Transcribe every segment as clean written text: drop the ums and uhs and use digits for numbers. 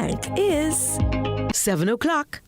It is 7 o'clock.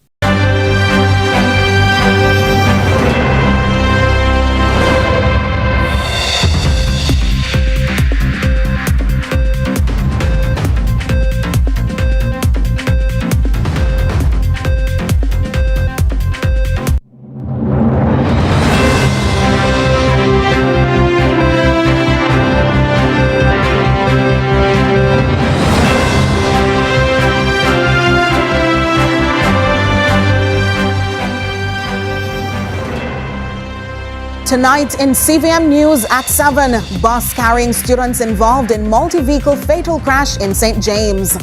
Tonight in CVM News at 7, bus carrying students involved in multi-vehicle fatal crash in St. James.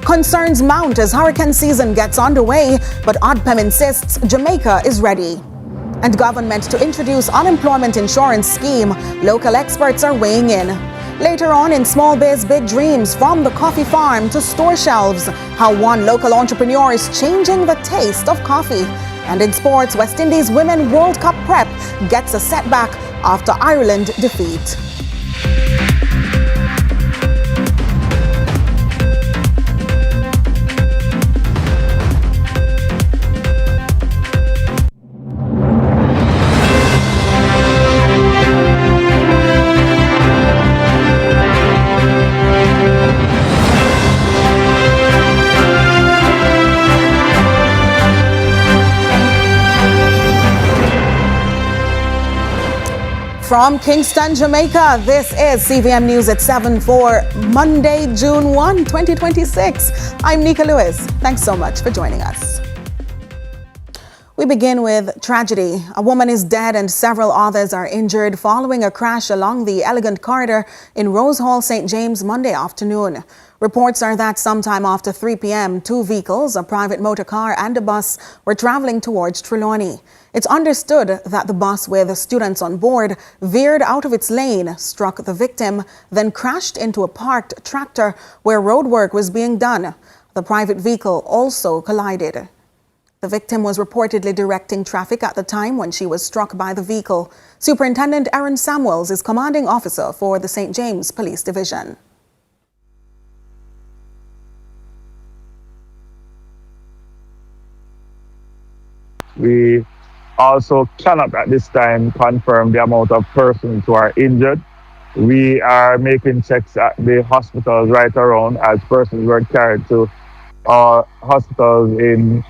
Concerns mount as hurricane season gets underway, but ODPEM insists Jamaica is ready. And government to introduce unemployment insurance scheme, local experts are weighing in. Later on in Small Biz Big Dreams, from the coffee farm to store shelves, how one local entrepreneur is changing the taste of coffee. And in sports, West Indies Women World Cup prep gets a setback after Ireland defeat. From Kingston, Jamaica, this is CVM News at 7 for Monday, June 1, 2026. I'm Nika Lewis. Thanks so much for joining us. We begin with tragedy. A woman is dead and several others are injured following a crash along the Elegant Corridor in Rose Hall, St. James, Monday afternoon. Reports are that sometime after 3 p.m., two vehicles, a private motor car and a bus, were traveling towards Trelawney. It's understood that the bus with students on board veered out of its lane, struck the victim, then crashed into a parked tractor where roadwork was being done. The private vehicle also collided. The victim was reportedly directing traffic at the time when she was struck by the vehicle. Superintendent Aaron Samuels is commanding officer for the St. James Police Division. We also cannot at this time confirm the amount of persons who are injured. We are making checks at the hospitals right around as persons were carried to hospitals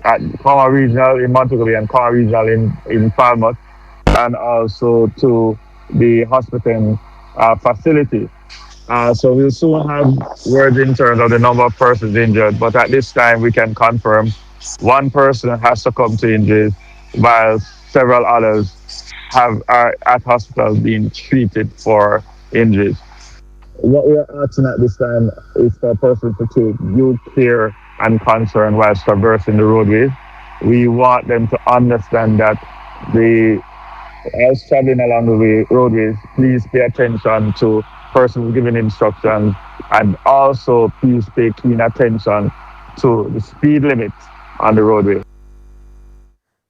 at Coma Regional in Montgomery and Coma Regional in Falmouth, and also to the hospital facility. So we'll soon have words in terms of the number of persons injured, but at this time we can confirm one person has succumbed to injuries, while several others are at hospitals being treated for injuries. What we are asking at this time is for persons to take due care and concern whilst traversing the roadways. We want them to understand that as traveling along the roadways, please pay attention to persons giving instructions, and also please pay keen attention to the speed limit on the roadway.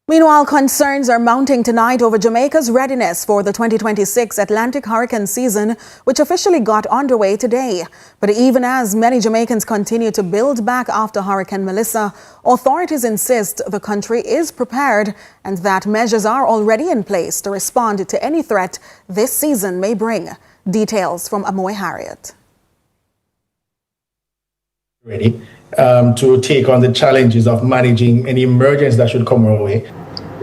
Meanwhile, concerns are mounting tonight over Jamaica's readiness for the 2026 Atlantic hurricane season, which officially got underway today. But even as many Jamaicans continue to build back after Hurricane Melissa, authorities insist the country is prepared and that measures are already in place to respond to any threat this season may bring. Details from Amoy Harriet. Ready to take on the challenges of managing any emergency that should come our way.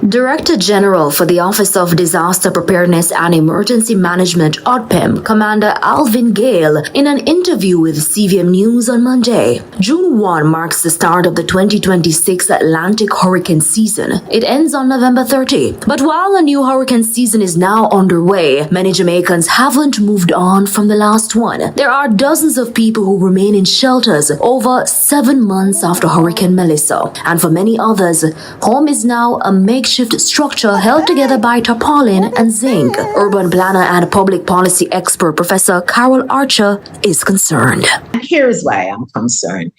Director General for the Office of Disaster Preparedness and Emergency Management, ODPEM, Commander Alvin Gale, in an interview with CVM News on Monday. June 1 marks the start of the 2026 Atlantic hurricane season. It ends on November 30. But while a new hurricane season is now underway, many Jamaicans haven't moved on from the last one. There are dozens of people who remain in shelters over 7 months after Hurricane Melissa. And for many others, home is now a makeshift structure held together by tarpaulin and zinc. Urban planner and public policy expert Professor Carol Archer is concerned. Here's why I'm concerned,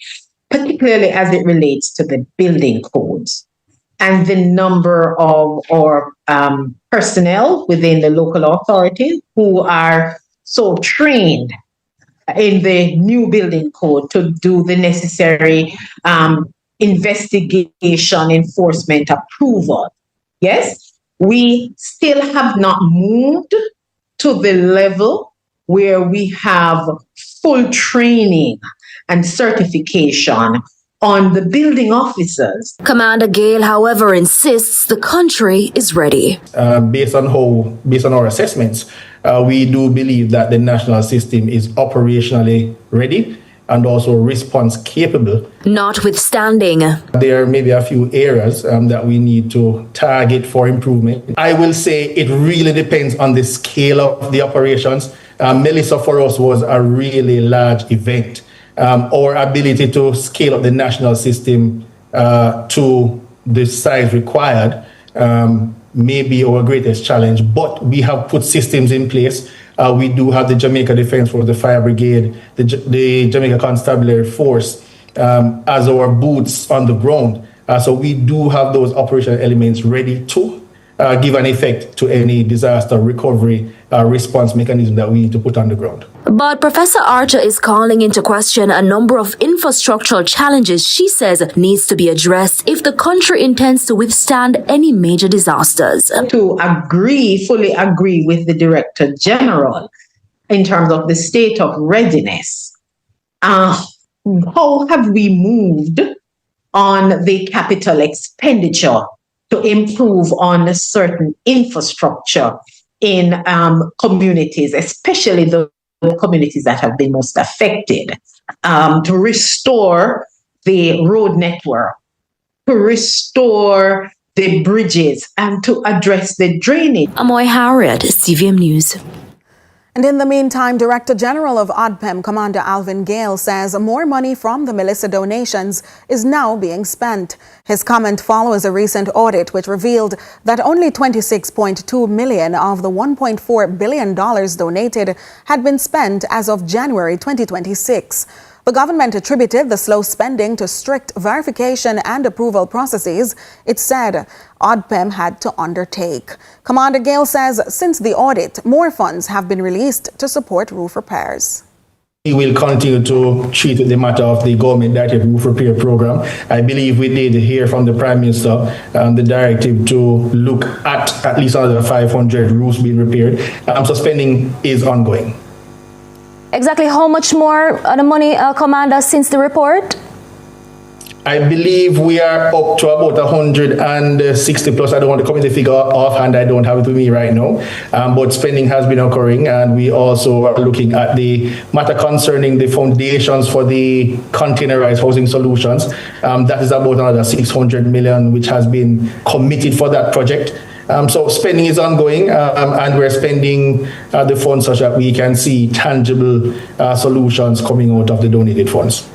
particularly as it relates to the building codes and the number of personnel within the local authority who are so trained in the new building code to do the necessary investigation, enforcement, approval. Yes, we still have not moved to the level where we have full training and certification on the building officers. Commander Gale, however, insists the country is ready. Based on our assessments, we do believe that the national system is operationally ready and also response capable. Notwithstanding, there may be a few areas that we need to target for improvement. I will say it really depends on the scale of the operations. Melissa for us was a really large event. Our ability to scale up the national system to the size required may be our greatest challenge, but we have put systems in place. We do have the Jamaica Defence Force, the Fire Brigade, the Jamaica Constabulary Force as our boots on the ground. So we do have those operational elements ready to give an effect to any disaster recovery response mechanism that we need to put on the ground. But Professor Archer is calling into question a number of infrastructural challenges she says needs to be addressed if the country intends to withstand any major disasters. To fully agree with the Director General in terms of the state of readiness. How have we moved on the capital expenditure to improve on a certain infrastructure in communities, especially the communities that have been most affected, to restore the road network, to restore the bridges, and to address the drainage. Amoy Harriet, CVM News. And in the meantime, Director General of ODPEM, Commander Alvin Gale, says more money from the Melissa donations is now being spent. His comment follows a recent audit which revealed that only $26.2 million of the $1.4 billion donated had been spent as of January 2026. The government attributed the slow spending to strict verification and approval processes it said ODPEM had to undertake. Commander Gale says since the audit, more funds have been released to support roof repairs. We will continue to treat the matter of the government-directed roof repair program. I believe we did hear from the Prime Minister the directive to look at least another 500 roofs being repaired. So spending is ongoing. Exactly how much more the money, Commander, since the report? I believe we are up to about 160 plus. I don't want to come in the figure offhand. I don't have it with me right now. But spending has been occurring, and we also are looking at the matter concerning the foundations for the containerized housing solutions. That is about another 600 million, which has been committed for that project. So spending is ongoing, and we're spending the funds such that we can see tangible solutions coming out of the donated funds.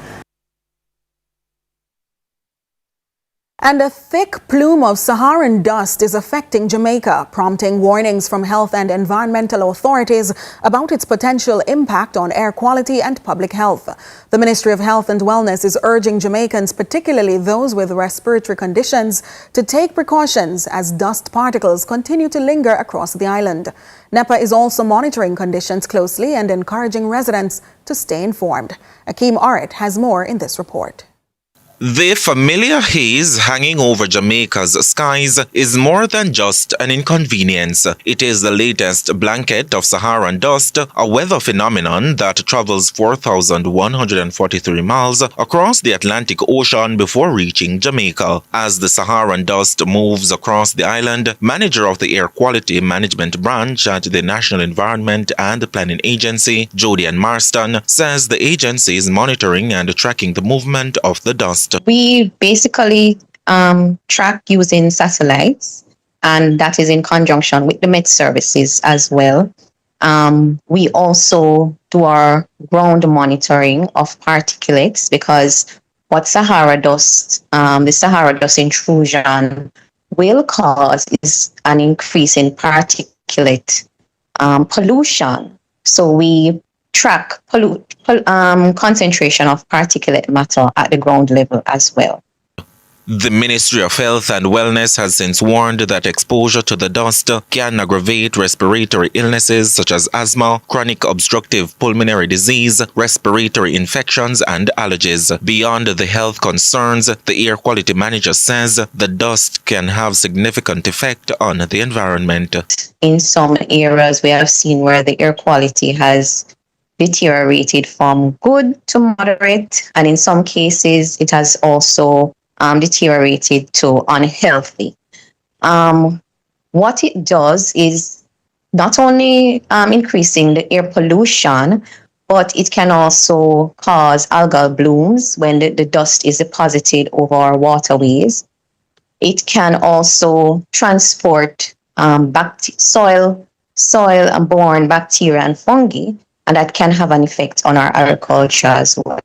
And a thick plume of Saharan dust is affecting Jamaica, prompting warnings from health and environmental authorities about its potential impact on air quality and public health. The Ministry of Health and Wellness is urging Jamaicans, particularly those with respiratory conditions, to take precautions as dust particles continue to linger across the island. NEPA is also monitoring conditions closely and encouraging residents to stay informed. Akeem Aret has more in this report. The familiar haze hanging over Jamaica's skies is more than just an inconvenience. It is the latest blanket of Saharan dust, a weather phenomenon that travels 4,143 miles across the Atlantic Ocean before reaching Jamaica. As the Saharan dust moves across the island, manager of the Air Quality Management Branch at the National Environment and Planning Agency, Jodian Marston, says the agency is monitoring and tracking the movement of the dust. We basically track using satellites, and that is in conjunction with the Met Services as well. We also do our ground monitoring of particulates, because what Sahara dust, the Sahara dust intrusion will cause is an increase in particulate pollution. So we track concentration of particulate matter at the ground level as well. The Ministry of Health and Wellness has since warned that exposure to the dust can aggravate respiratory illnesses such as asthma, chronic obstructive pulmonary disease, respiratory infections, and allergies. Beyond the health concerns, the air quality manager says the dust can have significant effect on the environment. In some areas, we have seen where the air quality has deteriorated from good to moderate, and in some cases, it has also deteriorated to unhealthy. What it does is not only increasing the air pollution, but it can also cause algal blooms when the dust is deposited over our waterways. It can also transport soil-borne bacteria and fungi, and that can have an effect on our agriculture as well.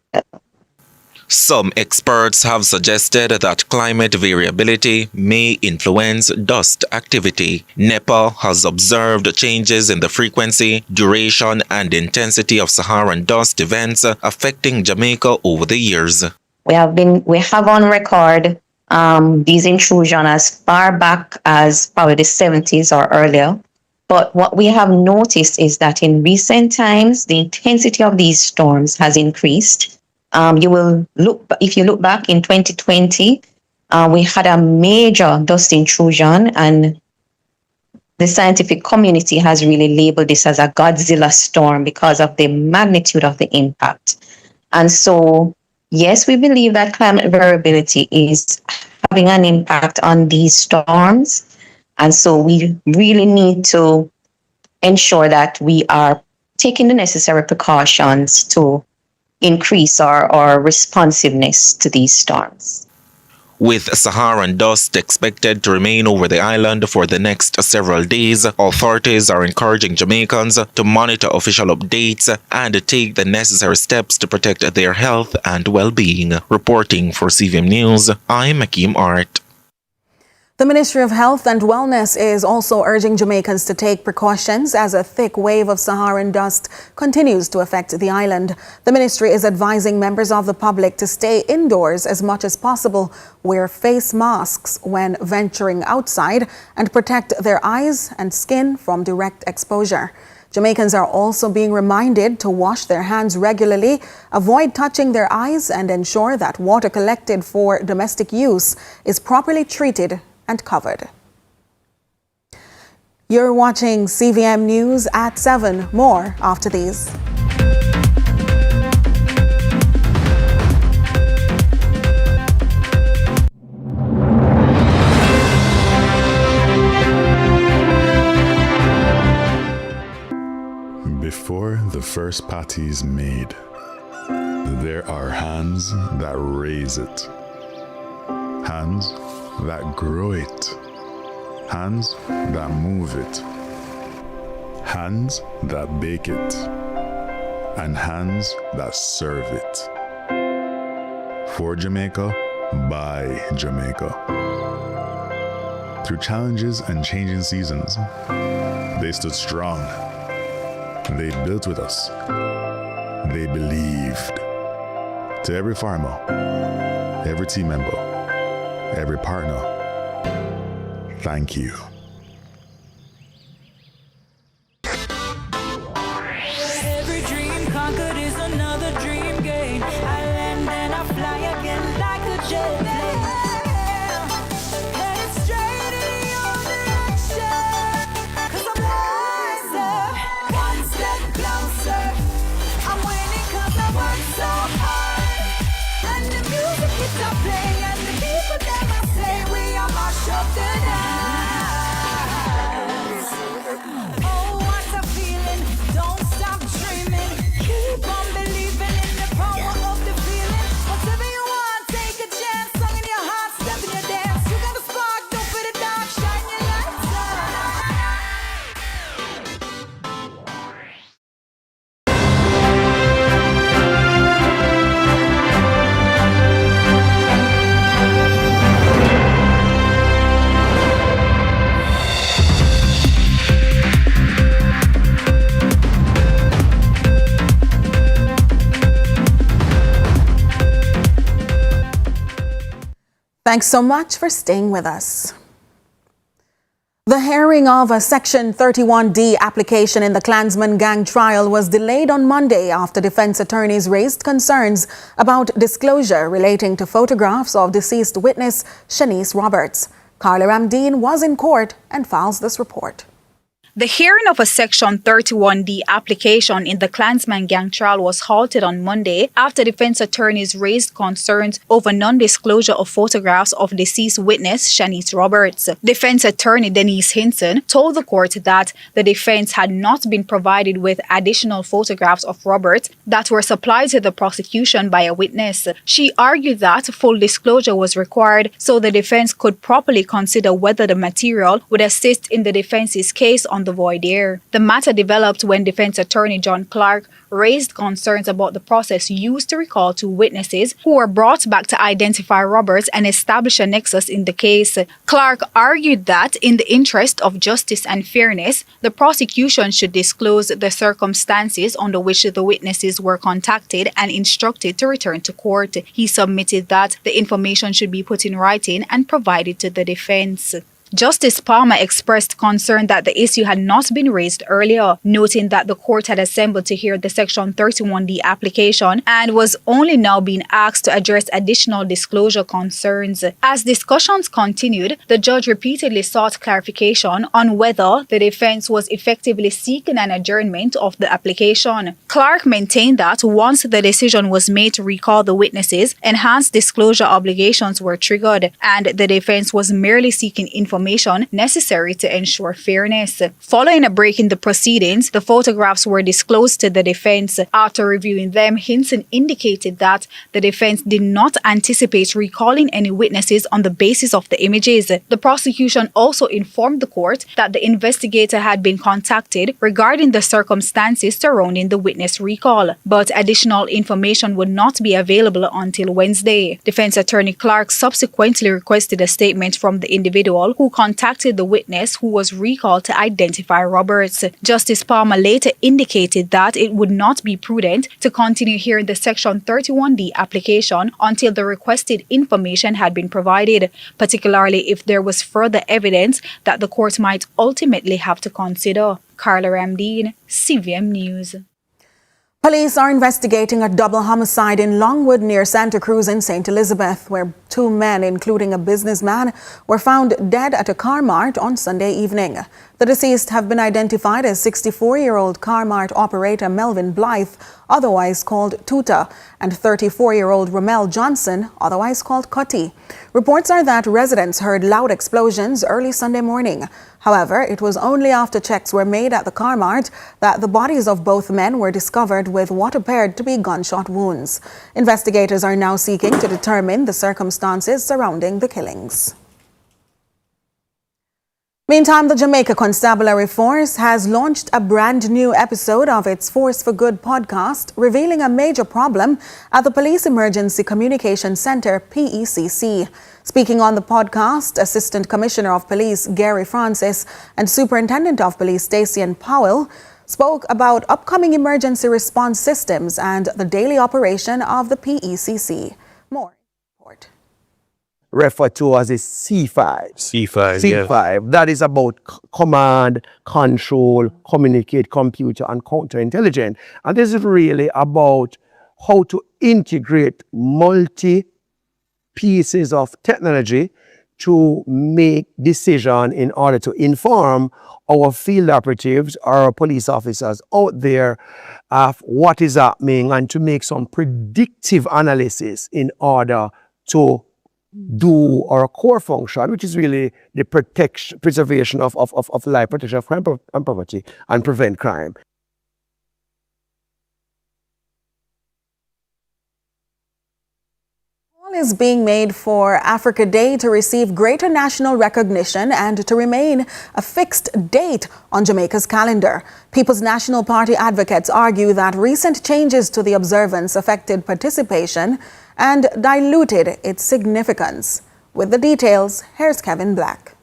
Some experts have suggested that climate variability may influence dust activity. NEPA has observed changes in the frequency, duration, and intensity of Saharan dust events affecting Jamaica over the years. We have on record these intrusions as far back as probably the 70s or earlier. But what we have noticed is that in recent times, the intensity of these storms has increased. If you look back in 2020, we had a major dust intrusion, and the scientific community has really labeled this as a Godzilla storm because of the magnitude of the impact. And so, yes, we believe that climate variability is having an impact on these storms. And so we really need to ensure that we are taking the necessary precautions to increase our responsiveness to these storms. With Saharan dust expected to remain over the island for the next several days, authorities are encouraging Jamaicans to monitor official updates and take the necessary steps to protect their health and well-being. Reporting for CVM News, I'm Akeem Art. The Ministry of Health and Wellness is also urging Jamaicans to take precautions as a thick wave of Saharan dust continues to affect the island. The ministry is advising members of the public to stay indoors as much as possible, wear face masks when venturing outside, and protect their eyes and skin from direct exposure. Jamaicans are also being reminded to wash their hands regularly, avoid touching their eyes, and ensure that water collected for domestic use is properly treated and covered. You're watching CVM News at 7. More after these. Before the first patty is made, there are hands that raise it, hands that grow it, hands that move it, hands that bake it, and hands that serve it. For Jamaica, by Jamaica. Through challenges and changing seasons, they stood strong. They built with us. They believed. To every farmer, every team member, every partner, thank you. Every dream conquered is another dream gained. I land and I fly again like a jet plane. Headed straight in your direction, 'cause I'm wiser, one step closer. I'm winning 'cause I work so hard. And the music keeps on playing, and the people that I say we are march up the night. Thanks so much for staying with us. The hearing of a Section 31D application in the Clansman gang trial was delayed on Monday after defense attorneys raised concerns about disclosure relating to photographs of deceased witness Shanice Roberts. Carla Ramdeen was in court and files this report. The hearing of a Section 31D application in the Clansman gang trial was halted on Monday after defense attorneys raised concerns over non-disclosure of photographs of deceased witness Shanice Roberts. Defense attorney Denise Hinson told the court that the defense had not been provided with additional photographs of Roberts that were supplied to the prosecution by a witness. She argued that full disclosure was required so the defense could properly consider whether the material would assist in the defense's case on the voir dire. The matter developed when defense attorney John Clark raised concerns about the process used to recall two witnesses who were brought back to identify Roberts and establish a nexus in the case. Clark argued that in the interest of justice and fairness, the prosecution should disclose the circumstances under which the witnesses were contacted and instructed to return to court. He submitted that the information should be put in writing and provided to the defense. Justice Palmer expressed concern that the issue had not been raised earlier, noting that the court had assembled to hear the Section 31D application and was only now being asked to address additional disclosure concerns. As discussions continued, the judge repeatedly sought clarification on whether the defense was effectively seeking an adjournment of the application. Clark maintained that once the decision was made to recall the witnesses, enhanced disclosure obligations were triggered, and the defense was merely seeking information necessary to ensure fairness. Following a break in the proceedings, the photographs were disclosed to the defense. After reviewing them, Hinson indicated that the defense did not anticipate recalling any witnesses on the basis of the images. The prosecution also informed the court that the investigator had been contacted regarding the circumstances surrounding the witness recall, but additional information would not be available until Wednesday. Defense attorney Clark subsequently requested a statement from the individual who contacted the witness who was recalled to identify Roberts. Justice Palmer later indicated that it would not be prudent to continue hearing the Section 31D application until the requested information had been provided, particularly if there was further evidence that the court might ultimately have to consider. Carla Ramdeen, CVM News. Police are investigating a double homicide in Longwood near Santa Cruz in St. Elizabeth, where two men, including a businessman, were found dead at a car mart on Sunday evening. The deceased have been identified as 64-year-old car mart operator Melvin Blythe, otherwise called Tuta, and 34-year-old Ramel Johnson, otherwise called Cutty. Reports are that residents heard loud explosions early Sunday morning. However, it was only after checks were made at the car mart that the bodies of both men were discovered with what appeared to be gunshot wounds. Investigators are now seeking to determine the circumstances surrounding the killings. Meantime, the Jamaica Constabulary Force has launched a brand new episode of its Force for Good podcast, revealing a major problem at the Police Emergency Communication Center, PECC. Speaking on the podcast, Assistant Commissioner of Police Gary Francis and Superintendent of Police Stacey Powell spoke about upcoming emergency response systems and the daily operation of the PECC. More. Referred to as a C5. C5. That is about command, control, communicate, computer, and counterintelligence. And this is really about how to integrate multi pieces of technology to make decisions in order to inform our field operatives, our police officers out there of what is happening and to make some predictive analysis in order to do our core function, which is really the preservation of life, protection of crime and poverty, and prevent crime. Is being made for Africa Day to receive greater national recognition and to remain a fixed date on Jamaica's calendar. People's National Party advocates argue that recent changes to the observance affected participation and diluted its significance. With the details, here's Kevin Black.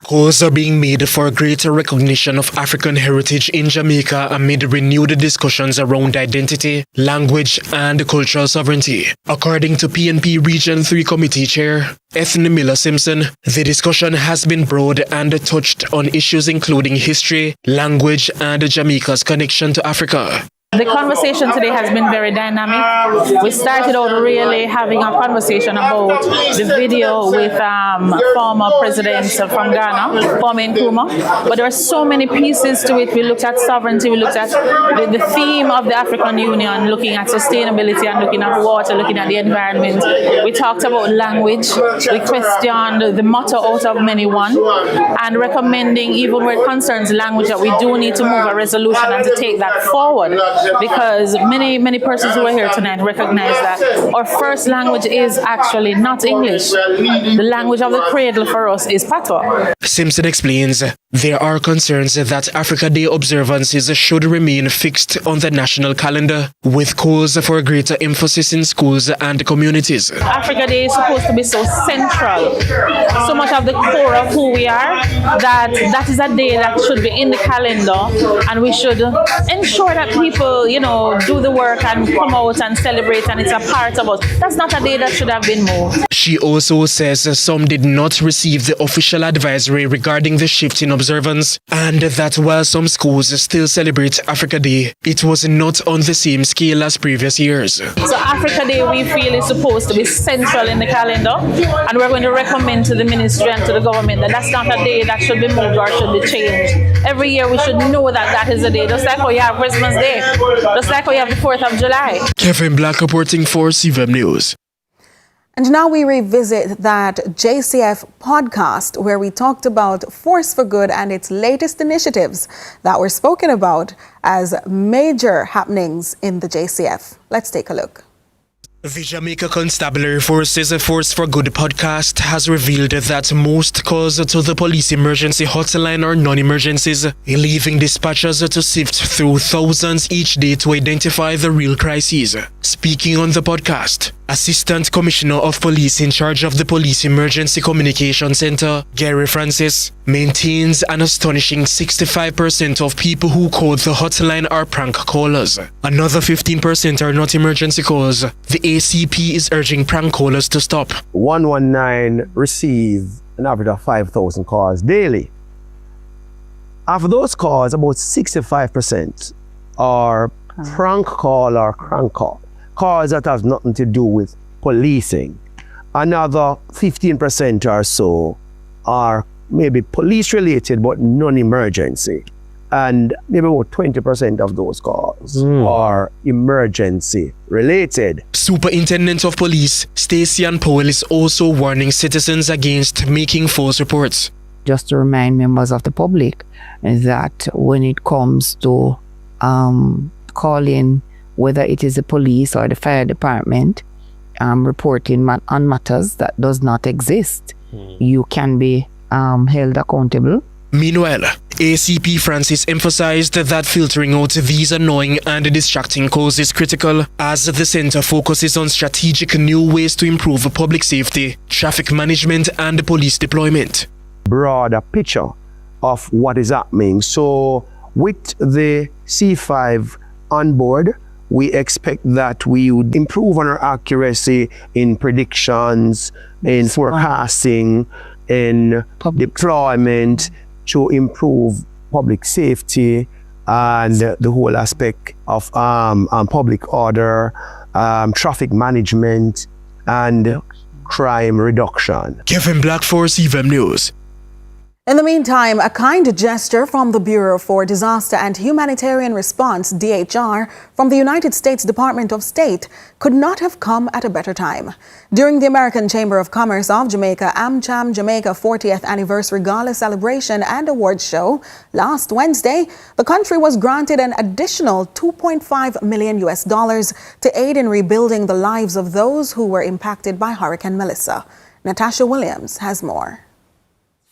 Calls are being made for greater recognition of African heritage in Jamaica amid renewed discussions around identity, language, and cultural sovereignty. According to PNP Region 3 Committee Chair Ethne Miller-Simpson, the discussion has been broad and touched on issues including history, language, and Jamaica's connection to Africa. The conversation today has been very dynamic. We started out really having a conversation about the video with former presidents from Ghana, Kwame Nkrumah. But there are so many pieces to it. We looked at sovereignty, we looked at the theme of the African Union, looking at sustainability and looking at water, looking at the environment. We talked about language. We questioned the motto out of many one and recommending, even where it concerns language, that we do need to move a resolution and to take that forward. Because many persons who are here tonight recognize that our first language is actually not English. The language of the cradle for us is Patois. Simpson explains there are concerns that Africa Day observances should remain fixed on the national calendar, with calls for greater emphasis in schools and communities. Africa Day is supposed to be so central, so much of the core of who we are, that is a day that should be in the calendar, and we should ensure that people do the work and come out and celebrate, and it's a part of us. That's not a day that should have been moved. She also says some did not receive the official advisory regarding the shift in observance, and that while some schools still celebrate Africa Day, it was not on the same scale as previous years. So Africa Day, we feel, is supposed to be central in the calendar, and we're going to recommend to the ministry and to the government that that's not a day that should be moved or should be changed. Every year we should know that that is a day, just like how you have Christmas Day, just like how you have the 4th of July. Kevin Black reporting for CVM News. And now we revisit that JCF podcast where we talked about Force for Good and its latest initiatives that were spoken about as major happenings in the JCF. Let's take a look. The Jamaica Constabulary Force's Force for Good podcast has revealed that most calls to the police emergency hotline are non-emergencies, leaving dispatchers to sift through thousands each day to identify the real crises. Speaking on the podcast, Assistant Commissioner of Police in charge of the Police Emergency Communication Center, Gary Francis, maintains an astonishing 65% of people who call the hotline are prank callers. Another 15% are not emergency calls. The ACP is urging prank callers to stop. 119 receive an average of 5,000 calls daily. Of those calls, about 65% are prank call or crank call. Calls that have nothing to do with policing. Another 15% or so are maybe police related but non-emergency. And maybe about 20% of those calls are emergency related. Superintendent of Police Stacey Powell is also warning citizens against making false reports. Just to remind members of the public that when it comes to calling, whether it is the police or the fire department, reporting on matters that does not exist, you can be held accountable. Meanwhile, ACP Francis emphasized that filtering out these annoying and distracting calls is critical as the center focuses on strategic new ways to improve public safety, traffic management, and police deployment. Broader picture of what is happening. So with the C5 on board, we expect that we would improve on our accuracy in predictions, in forecasting, in deployment to improve public safety and the whole aspect of public order, traffic management, and crime reduction. Kevin Black for CVM News. In the meantime, a kind gesture from the Bureau for Disaster and Humanitarian Response, DHR, from the United States Department of State could not have come at a better time. During the American Chamber of Commerce of Jamaica, AmCham Jamaica 40th Anniversary Gala Celebration and Awards Show last Wednesday, the country was granted an additional $2.5 million to aid in rebuilding the lives of those who were impacted by Hurricane Melissa. Natasha Williams has more.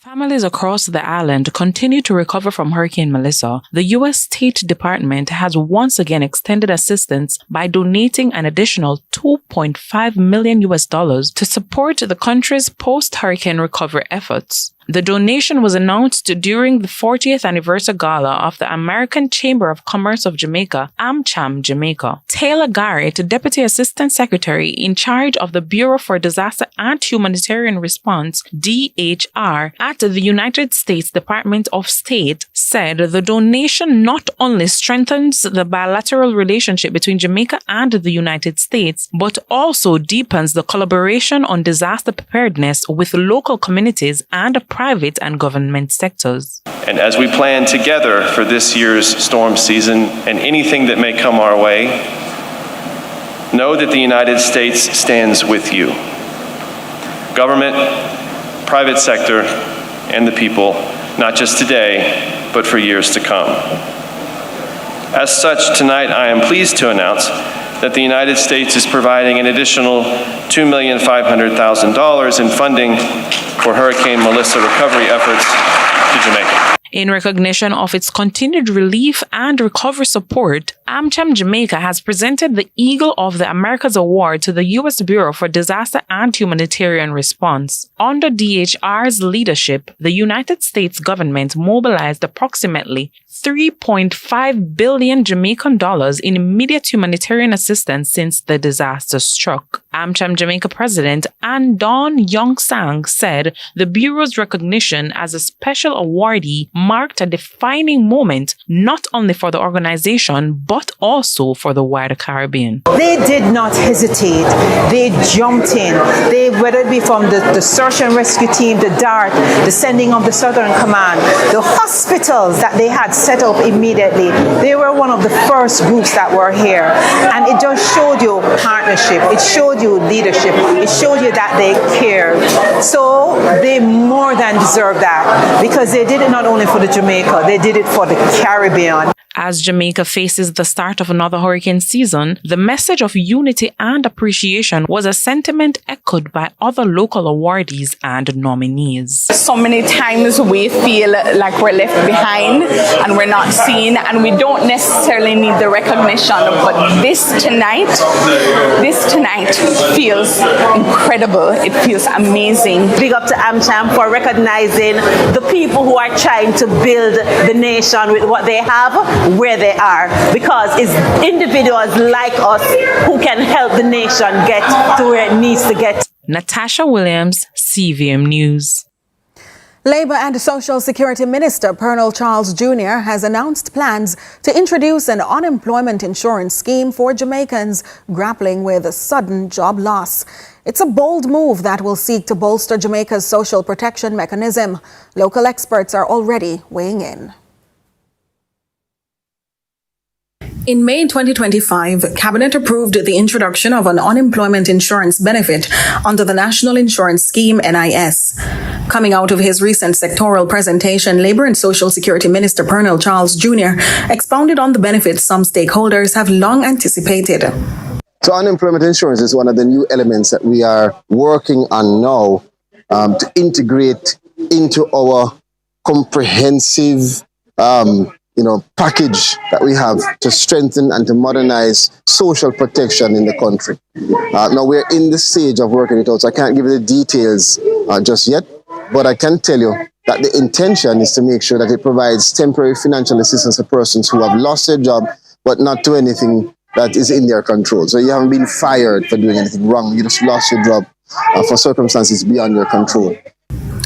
Families across the island continue to recover from Hurricane Melissa. The U.S. State Department has once again extended assistance by donating an additional $2.5 million to support the country's post-hurricane recovery efforts. The donation was announced during the 40th anniversary gala of the American Chamber of Commerce of Jamaica, AmCham Jamaica. Taylor Garrett, Deputy Assistant Secretary in charge of the Bureau for Disaster and Humanitarian Response, DHR, at the United States Department of State, said the donation not only strengthens the bilateral relationship between Jamaica and the United States, but also deepens the collaboration on disaster preparedness with local communities and private and government sectors. And as we plan together for this year's storm season and anything that may come our way, know that the United States stands with you. Government, private sector, and the people, not just today, but for years to come. As such, tonight I am pleased to announce that the United States is providing an additional $2,500,000 in funding for Hurricane Melissa recovery efforts to Jamaica. In recognition of its continued relief and recovery support, AmCham Jamaica has presented the Eagle of the Americas Award to the U.S. Bureau for Disaster and Humanitarian Response. Under DHR's leadership, the United States government mobilized approximately $3.5 billion Jamaican dollars in immediate humanitarian assistance since the disaster struck. AmCham Jamaica President Andon Young Sang said the Bureau's recognition as a special awardee marked a defining moment not only for the organization but also for the wider Caribbean. They did not hesitate. They jumped in. Whether it be from the search and rescue team, the DART, the sending of the Southern Command, the hospitals that they had set up immediately, they were one of the first groups that were here. And it just showed you partnership. It showed you leadership. It showed you that they cared. So they more than deserve that because they did it not only for the Jamaica, they did it for the Caribbean. As Jamaica faces the start of another hurricane season, the message of unity and appreciation was a sentiment echoed by other local awardees and nominees. So many times we feel like we're left behind and we're not seen and we don't necessarily need the recognition, but this tonight feels incredible. It feels amazing. Big up to AmCham for recognizing the people who are trying to build the nation with what they have, where they are, because it's individuals like us who can help the nation get to where it needs to get. Natasha Williams, CVM News. Labour and Social Security Minister Pernell Charles Jr. has announced plans to introduce an unemployment insurance scheme for Jamaicans grappling with a sudden job loss. It's a bold move that will seek to bolster Jamaica's social protection mechanism. Local experts are already weighing in. In May 2025, Cabinet approved the introduction of an unemployment insurance benefit under the National Insurance Scheme NIS. Coming out of his recent sectoral presentation, Labour and Social Security Minister Pernell Charles Jr. expounded on the benefits some stakeholders have long anticipated. So unemployment insurance is one of the new elements that we are working on now to integrate into our comprehensive package that we have to strengthen and to modernize social protection in the country. Now we're in the stage of working it out, so I can't give you the details just yet, but I can tell you that the intention is to make sure that it provides temporary financial assistance to persons who have lost their job, but not to anything that is in their control. So you haven't been fired for doing anything wrong, you just lost your job for circumstances beyond your control.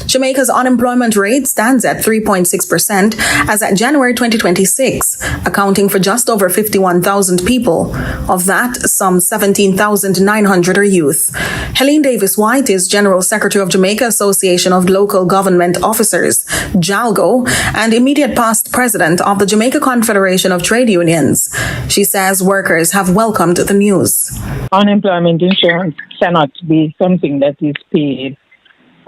Jamaica's unemployment rate stands at 3.6% as at January 2026, accounting for just over 51,000 people. Of that, some 17,900 are youth. Helene Davis-White is General Secretary of Jamaica Association of Local Government Officers, JALGO, and immediate past president of the Jamaica Confederation of Trade Unions. She says workers have welcomed the news. Unemployment insurance cannot be something that is paid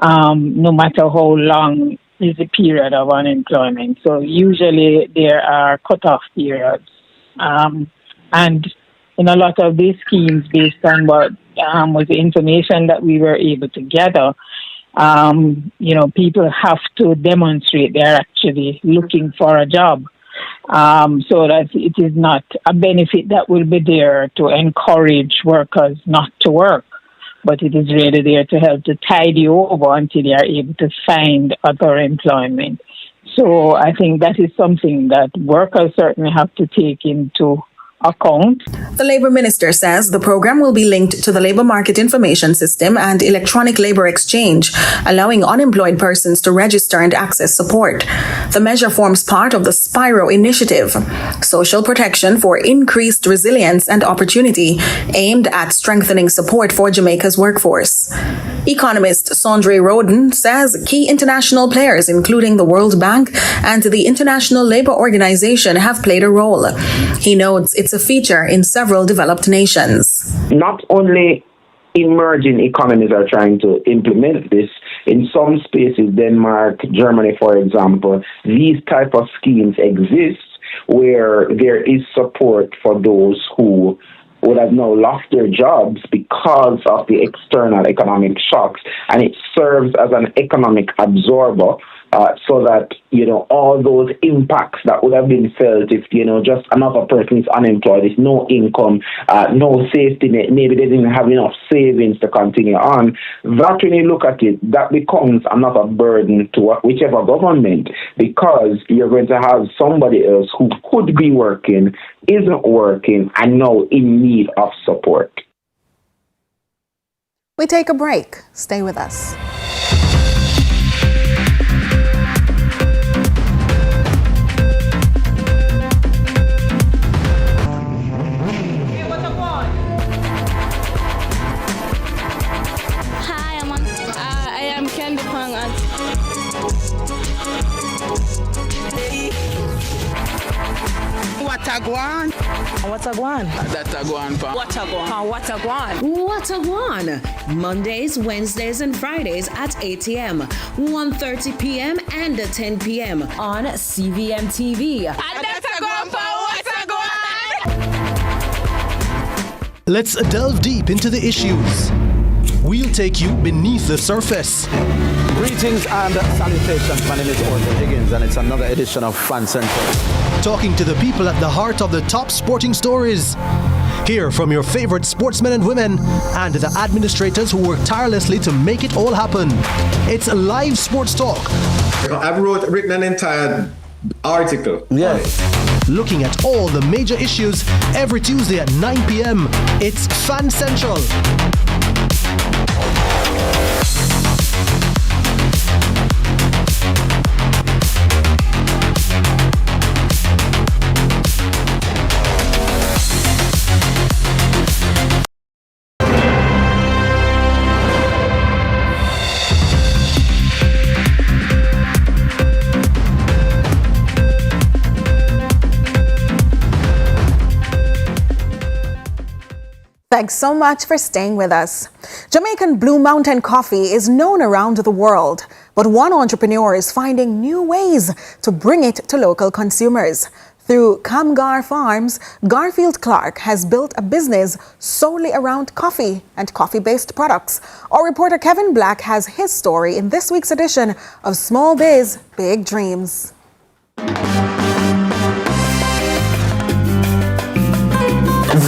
no matter how long is the period of unemployment. So usually there are cut-off periods. And in a lot of these schemes, based on what was the information that we were able to gather, people have to demonstrate they're actually looking for a job. So that it is not a benefit that will be there to encourage workers not to work. but it is really there to help to tide you over until you are able to find other employment. So I think that is something that workers certainly have to take into account. The Labour Minister says the program will be linked to the Labour Market Information System and Electronic Labour Exchange, allowing unemployed persons to register and access support. The measure forms part of the Spiro initiative, social protection for increased resilience and opportunity, aimed at strengthening support for Jamaica's workforce. Economist Sondre Roden says key international players, including the World Bank and the International Labour Organization, have played a role. He notes it's a feature in several developed nations. Not only emerging economies are trying to implement this. In some spaces, Denmark, Germany, for example, these type of schemes exist where there is support for those who would have now lost their jobs because of the external economic shocks, and it serves as an economic absorber so that, all those impacts that would have been felt if, just another person is unemployed, there's no income, no safety net, maybe they didn't have enough savings to continue on. That, when you look at it, that becomes another burden to whichever government, because you're going to have somebody else who could be working, isn't working, and now in need of support. We take a break. Stay with us. Watagwan. Watagwan. Datagwan. Watagwan. Watagwan. Mondays, Wednesdays, and Fridays at 8 a.m., 1:30 p.m., and 10 p.m. on CVM TV. Let's delve deep into the issues. We'll take you beneath the surface. Greetings and salutations. My name is Orville Higgins, and it's another edition of Fan Central. Talking to the people at the heart of the top sporting stories. Hear from your favorite sportsmen and women and the administrators who work tirelessly to make it all happen. It's live sports talk. I've written an entire article. Yes. Looking at all the major issues every Tuesday at 9 p.m. It's Fan Central. Thanks so much for staying with us. Jamaican Blue Mountain coffee is known around the world, but one entrepreneur is finding new ways to bring it to local consumers. Through Kamgar Farms, Garfield Clark has built a business solely around coffee and coffee-based products. Our reporter Kevin Black has his story in this week's edition of Small Biz, Big Dreams.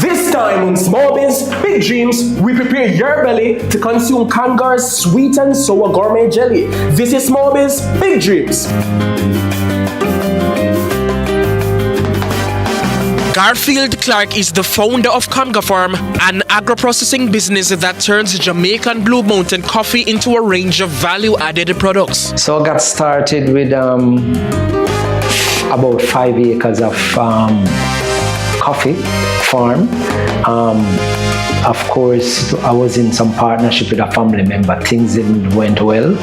This time on Small Biz, Big Dreams, we prepare your belly to consume Kangar's sweet and sour gourmet jelly. This is Small Biz, Big Dreams. Garfield Clark is the founder of Kamgar Farm, an agro-processing business that turns Jamaican Blue Mountain coffee into a range of value-added products. So I got started with about 5 acres of coffee farm. Of course, I was in some partnership with a family member. Things didn't went well,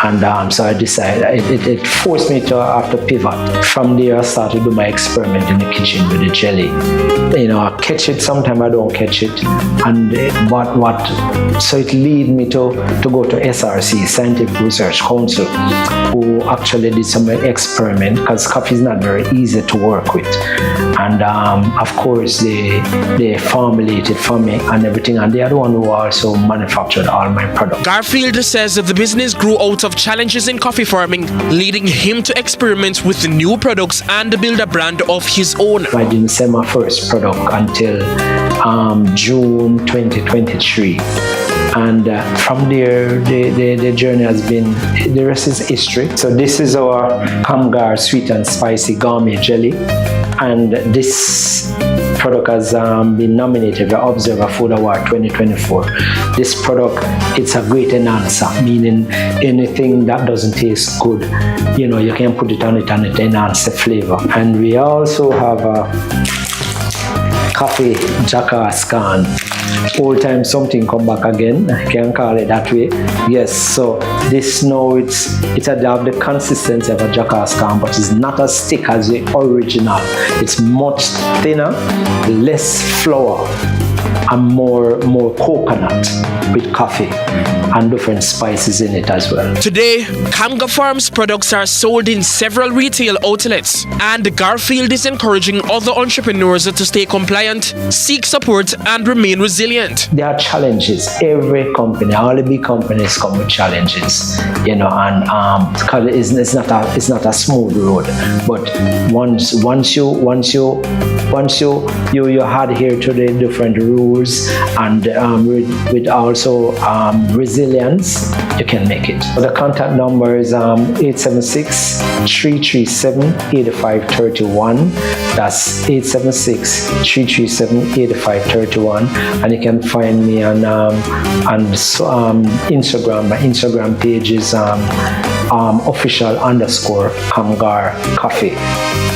and so I decided it forced me to have to pivot. From there, I started with my experiment in the kitchen with the jelly. I catch it, sometimes I don't catch it, and so it lead me to go to SRC, Scientific Research Council, who actually did some experiment, because coffee is not very easy to work with, and of course they formulated for me and everything, and they are the one who also manufactured all my products. Garfield says that the business grew out of challenges in coffee farming, leading him to experiment with new products and build a brand of his own. I didn't sell my first product until June 2023. And from there, the journey has been, the rest is history. So this is our Kamgar sweet and spicy gourmet jelly. And this product has been nominated for Observer Food Award 2024. This product, it's a great enhancer, meaning anything that doesn't taste good, you know, you can put it on it and it enhances the flavor. And we also have a coffee jackass can. All time something come back again, I can call it that way. Yes, so this now it's have the consistency of a jackass can, but it's not as thick as the original. It's much thinner, less flour, and more coconut with coffee and different spices in it as well. Today, Kamga Farms products are sold in several retail outlets, and Garfield is encouraging other entrepreneurs to stay compliant, seek support, and remain resilient. There are challenges. Every company, all the big companies come with challenges, you know, and it's not a smooth road. But once you adhere to the different rules and with also resilience, you can make it. So the contact number is 876-337-8531. That's 876-337-8531. And you can find me on Instagram. My Instagram page is official_Kamgar Coffee.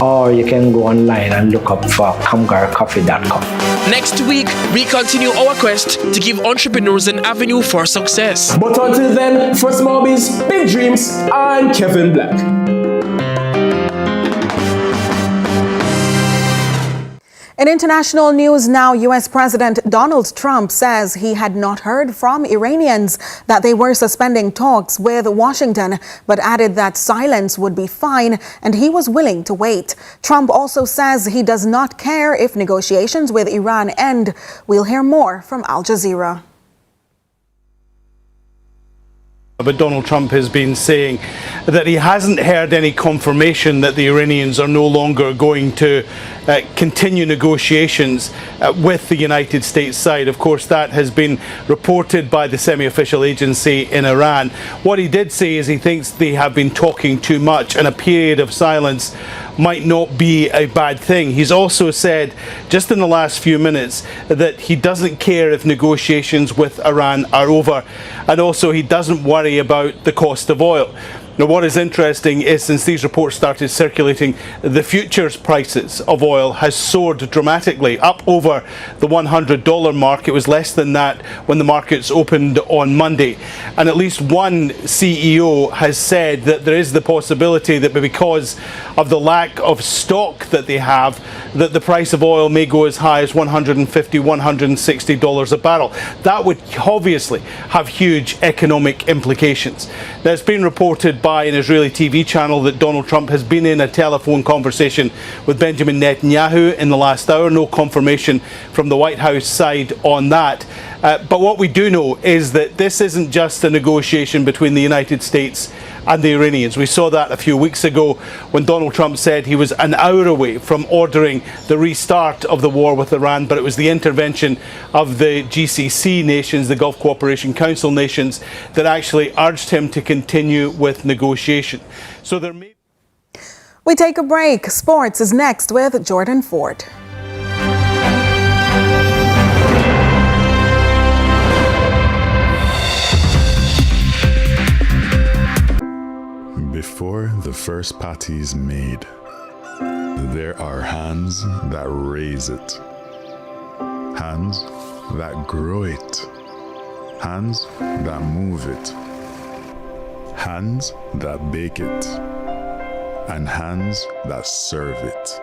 Or you can go online and look up for kamgarcoffee.com. Next week, we continue our quest to give entrepreneurs an avenue for success. But until then, for Small Biz, Big Dreams, I'm Kevin Black. In international news now, U.S. President Donald Trump says he had not heard from Iranians that they were suspending talks with Washington, but added that silence would be fine and he was willing to wait. Trump also says he does not care if negotiations with Iran end. We'll hear more from Al Jazeera. But Donald Trump has been saying that he hasn't heard any confirmation that the Iranians are no longer going to continue negotiations with the United States side. Of course, that has been reported by the semi-official agency in Iran. What he did say is he thinks they have been talking too much and a period of silence might not be a bad thing. He's also said, just in the last few minutes, that he doesn't care if negotiations with Iran are over, and also he doesn't worry about the cost of oil. Now, what is interesting is since these reports started circulating, the futures prices of oil has soared dramatically, up over the $100 mark. It was less than that when the markets opened on Monday. And at least one CEO has said that there is the possibility that because of the lack of stock that they have, that the price of oil may go as high as $150, $160 a barrel. That would obviously have huge economic implications. Now, it's been reported by an Israeli TV channel that Donald Trump has been in a telephone conversation with Benjamin Netanyahu in the last hour. No confirmation from the White House side on that. But what we do know is that this isn't just a negotiation between the United States and the Iranians. We saw that a few weeks ago when Donald Trump said he was an hour away from ordering the restart of the war with Iran, but it was the intervention of the GCC nations, the Gulf Cooperation Council nations, that actually urged him to continue with negotiation. So there may... We take a break. Sports is next with Jordan Ford. Before the first patty is made, there are hands that raise it, hands that grow it, hands that move it, hands that bake it, and hands that serve it.